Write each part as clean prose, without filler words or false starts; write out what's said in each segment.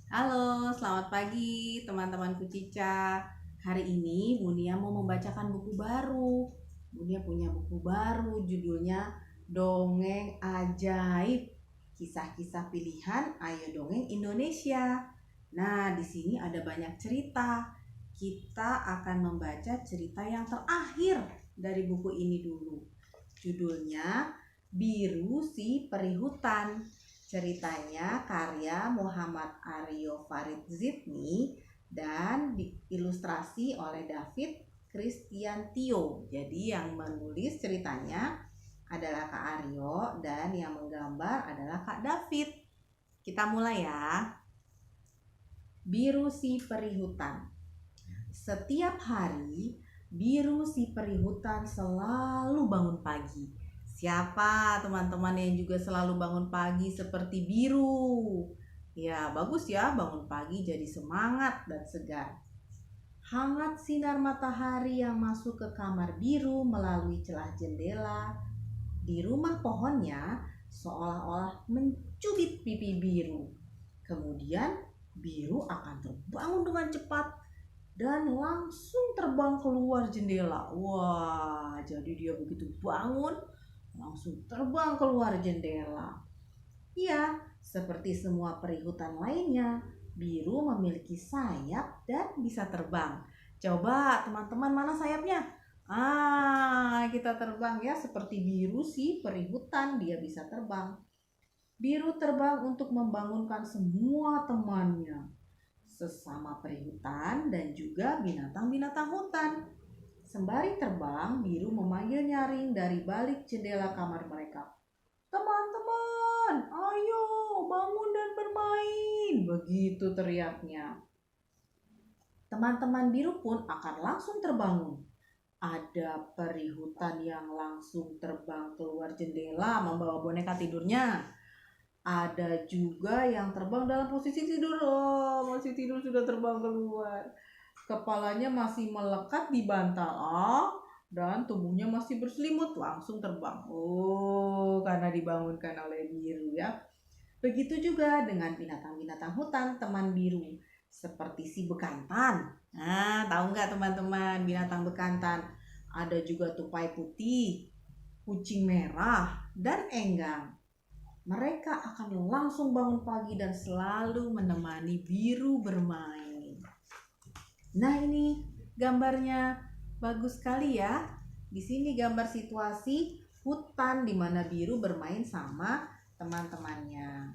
Halo, selamat pagi teman-temanku Cica. Hari ini Bunia mau membacakan buku baru. Bunia punya buku baru judulnya Dongeng Ajaib. Kisah-kisah pilihan Ayo Dongeng Indonesia. Nah, di sini ada banyak cerita. Kita akan membaca cerita yang terakhir dari buku ini dulu. Judulnya Biru si Peri Hutan. Ceritanya karya Muhammad Aryo Farid Zidni dan diilustrasi oleh David Kristiantio. Jadi yang menulis ceritanya adalah Kak Aryo dan yang menggambar adalah Kak David. Kita mulai ya. Biru si Peri Hutan. Setiap hari, Biru si Peri Hutan selalu bangun pagi. Siapa teman-teman yang juga selalu bangun pagi seperti Biru? Ya, bagus ya, bangun pagi jadi semangat dan segar. Hangat sinar matahari yang masuk ke kamar Biru melalui celah jendela di rumah pohonnya seolah-olah mencubit pipi Biru. Kemudian Biru akan terbangun dengan cepat dan langsung terbang keluar jendela. Wah, jadi dia begitu bangun langsung terbang keluar jendela. Iya, seperti semua peri hutan lainnya, Biru memiliki sayap dan bisa terbang. Coba teman-teman, mana sayapnya? Kita terbang ya seperti Biru sih peri hutan, dia bisa terbang. Biru terbang untuk membangunkan semua temannya, sesama peri hutan dan juga binatang-binatang hutan. Sembari terbang, Biru memanggil nyaring dari balik jendela kamar mereka. Teman-teman, ayo bangun dan bermain. Begitu teriaknya. Teman-teman Biru pun akan langsung terbangun. Ada peri hutan yang langsung terbang keluar jendela membawa boneka tidurnya. Ada juga yang terbang dalam posisi tidur. Oh, masih tidur sudah terbang keluar. Kepalanya masih melekat di bantal dan tubuhnya masih berselimut, langsung terbang. Oh, karena dibangunkan oleh Biru ya. Begitu juga dengan binatang-binatang hutan teman Biru, seperti si bekantan. Nah, tahu nggak teman-teman binatang bekantan? Ada juga tupai putih, kucing merah, dan enggang. Mereka akan langsung bangun pagi dan selalu menemani Biru bermain. Nah, ini gambarnya bagus sekali ya. Di sini gambar situasi hutan di mana Biru bermain sama teman-temannya.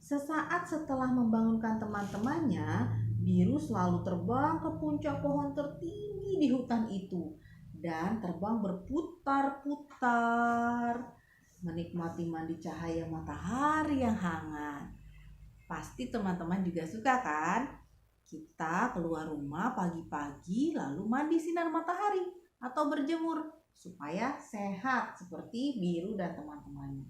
Sesaat setelah membangunkan teman-temannya, Biru selalu terbang ke puncak pohon tertinggi di hutan itu dan terbang berputar-putar, menikmati mandi cahaya matahari yang hangat. Pasti teman-teman juga suka kan? Kita keluar rumah pagi-pagi lalu mandi sinar matahari atau berjemur supaya sehat seperti Biru dan teman-temannya.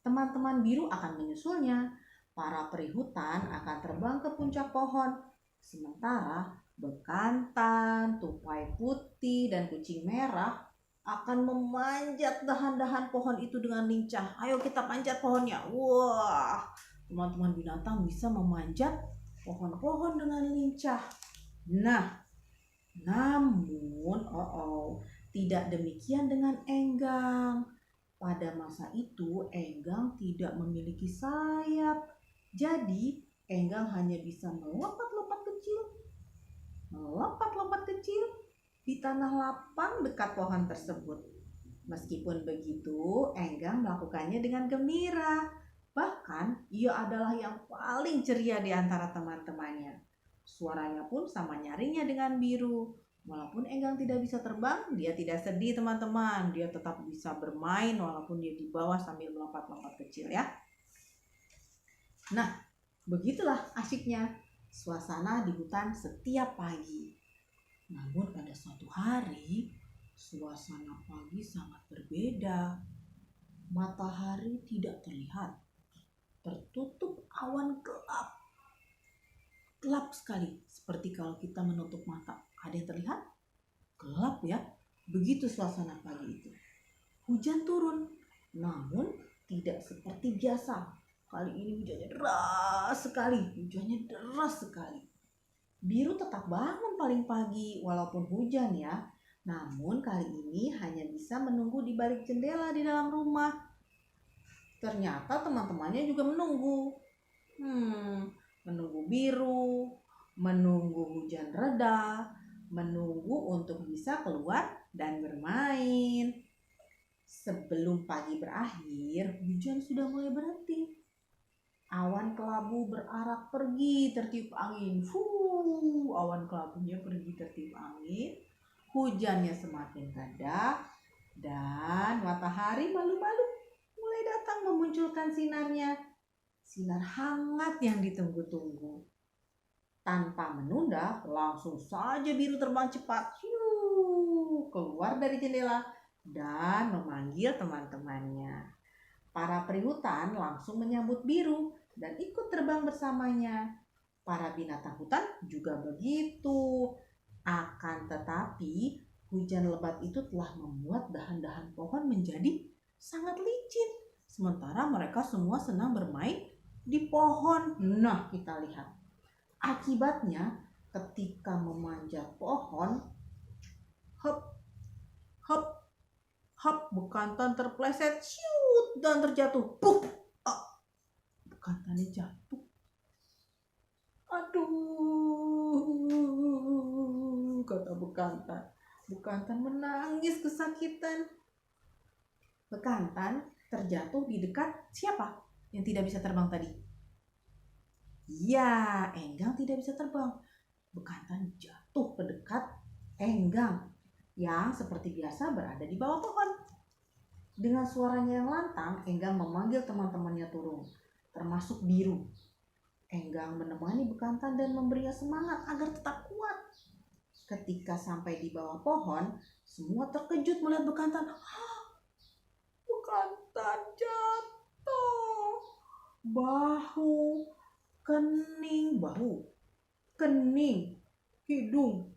Teman-teman Biru akan menyusulnya. Para peri hutan akan terbang ke puncak pohon. Sementara bekantan, tupai putih, dan kucing merah akan memanjat dahan-dahan pohon itu dengan lincah. Ayo kita panjat pohonnya. Wah, teman-teman binatang bisa memanjat pohon-pohon dengan lincah. Nah, namun tidak demikian dengan enggang. Pada masa itu, enggang tidak memiliki sayap. Jadi, enggang hanya bisa melompat-lompat kecil di tanah lapang dekat pohon tersebut. Meskipun begitu, enggang melakukannya dengan gembira. Bahkan, ia adalah yang paling ceria di antara teman-temannya. Suaranya pun sama nyaringnya dengan Biru. Walaupun enggang tidak bisa terbang, dia tidak sedih teman-teman. Dia tetap bisa bermain walaupun dia di bawah sambil melompat-lompat kecil ya. Nah, begitulah asyiknya suasana di hutan setiap pagi. Namun pada suatu hari, suasana pagi sangat berbeda. Matahari tidak terlihat, tertutup awan gelap. Gelap sekali, seperti kalau kita menutup mata. Ada yang terlihat? Gelap ya. Begitu suasana pagi itu. Hujan turun, namun tidak seperti biasa. Kali ini hujannya deras sekali, Biru tetap bangun paling pagi walaupun hujan ya. Namun kali ini hanya bisa menunggu di balik jendela di dalam rumah. Ternyata teman-temannya juga menunggu. Menunggu Biru, menunggu hujan reda, menunggu untuk bisa keluar dan bermain. Sebelum pagi berakhir, hujan sudah mulai berhenti. Awan kelabu berarak pergi tertiup angin. Awan kelabunya pergi tertiup angin. Hujannya semakin reda dan matahari malu-malu mulai datang memunculkan sinarnya. Sinar hangat yang ditunggu-tunggu. Tanpa menunda, langsung saja Biru terbang cepat. Keluar dari jendela dan memanggil teman-temannya. Para perihutan langsung menyambut Biru dan ikut terbang bersamanya. Para binatang hutan juga begitu. Akan tetapi, hujan lebat itu telah membuat dahan-dahan pohon menjadi sangat licin. Sementara mereka semua senang bermain di pohon. Nah, kita lihat. Akibatnya, ketika memanjat pohon, hop, hop, hop, bekantan terpleset, syut, dan terjatuh. Puh, bekantannya jatuh. Aduh, kata bekantan. Bekantan menangis kesakitan. Bekantan terjatuh di dekat siapa yang tidak bisa terbang tadi? Iya, Enggang tidak bisa terbang. Bekantan jatuh ke dekat Enggang yang seperti biasa berada di bawah pohon. Dengan suaranya yang lantang, Enggang memanggil teman-temannya turun, termasuk Biru. Enggang menemani bekantan dan memberinya semangat agar tetap kuat. Ketika sampai di bawah pohon, semua terkejut melihat bekantan. Bekantan jatuh. Bahu, kening, hidung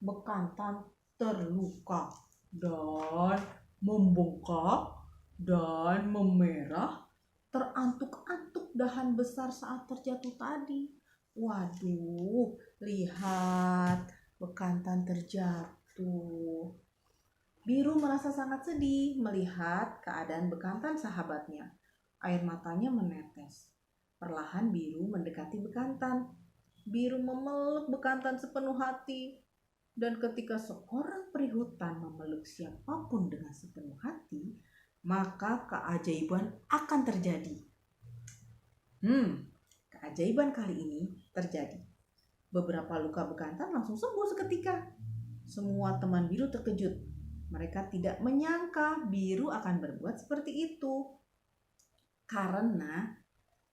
bekantan terluka dan membengkak dan memerah, terantuk-antuk dahan besar saat terjatuh tadi. Waduh, lihat bekantan terjatuh. Biru merasa sangat sedih melihat keadaan bekantan sahabatnya. Air matanya menetes. Perlahan Biru mendekati bekantan. Biru memeluk bekantan sepenuh hati. Dan ketika seorang perihutan memeluk siapapun dengan sepenuh hati, maka keajaiban akan terjadi. Keajaiban kali ini terjadi. Beberapa luka bekantan langsung sembuh seketika. Semua teman Biru terkejut. Mereka tidak menyangka Biru akan berbuat seperti itu. Karena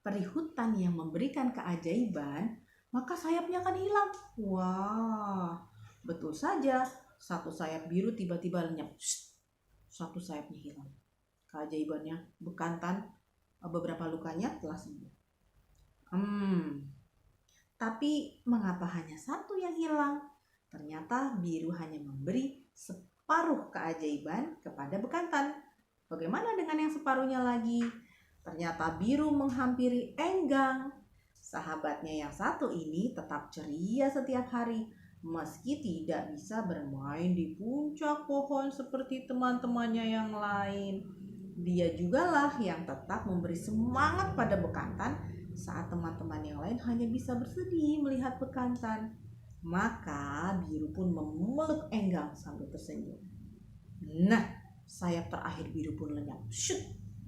perihutan yang memberikan keajaiban, maka sayapnya akan hilang. Wah, betul saja. Satu sayap Biru tiba-tiba lenyap. Satu sayapnya hilang. Keajaibannya, bekantan beberapa lukanya telah sembuh. Tapi mengapa hanya satu yang hilang? Ternyata Biru hanya memberi separuh keajaiban kepada bekantan. Bagaimana dengan yang separuhnya lagi? Ternyata Biru menghampiri Enggang. Sahabatnya yang satu ini tetap ceria setiap hari, meski tidak bisa bermain di puncak pohon seperti teman-temannya yang lain. Dia jugalah yang tetap memberi semangat pada bekantan saat teman-teman yang lain hanya bisa bersedih melihat bekantan. Maka Biru pun memeluk Enggang sambil tersenyum. Nah, sayap terakhir Biru pun lenyap. Syut,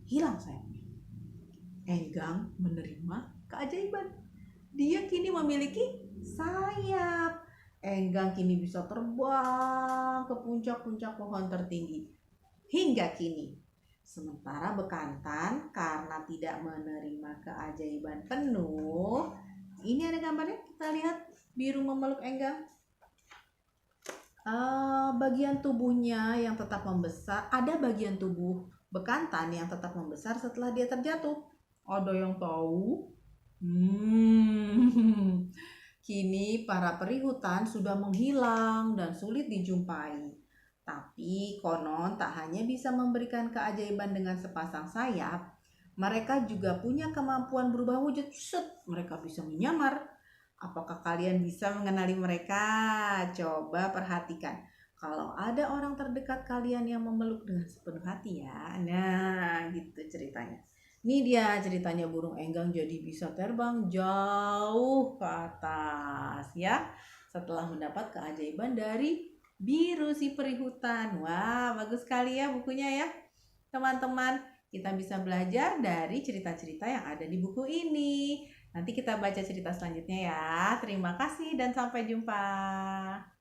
hilang sayapnya. Enggang menerima keajaiban. Dia kini memiliki sayap. Enggang kini bisa terbang ke puncak-puncak pohon tertinggi hingga kini. Sementara bekantan karena tidak menerima keajaiban penuh. Ini ada gambarnya, kita lihat Biru memeluk Enggang. Bagian tubuhnya yang tetap membesar, ada bagian tubuh bekantan yang tetap membesar setelah dia terjatuh. Ada yang tahu? Kini para perihutan sudah menghilang dan sulit dijumpai. Tapi konon tak hanya bisa memberikan keajaiban dengan sepasang sayap, Mereka juga punya kemampuan berubah wujud. Mereka bisa menyamar. Apakah kalian bisa mengenali mereka? Coba perhatikan. Kalau ada orang terdekat kalian yang memeluk dengan sepenuh hati ya. Nah, gitu ceritanya. Ini dia ceritanya burung enggang jadi bisa terbang jauh ke atas ya. Setelah mendapat keajaiban dari biru si peri hutan. Wah, bagus sekali ya bukunya ya. Teman-teman, kita bisa belajar dari cerita-cerita yang ada di buku ini. Nanti kita baca cerita selanjutnya ya. Terima kasih dan sampai jumpa.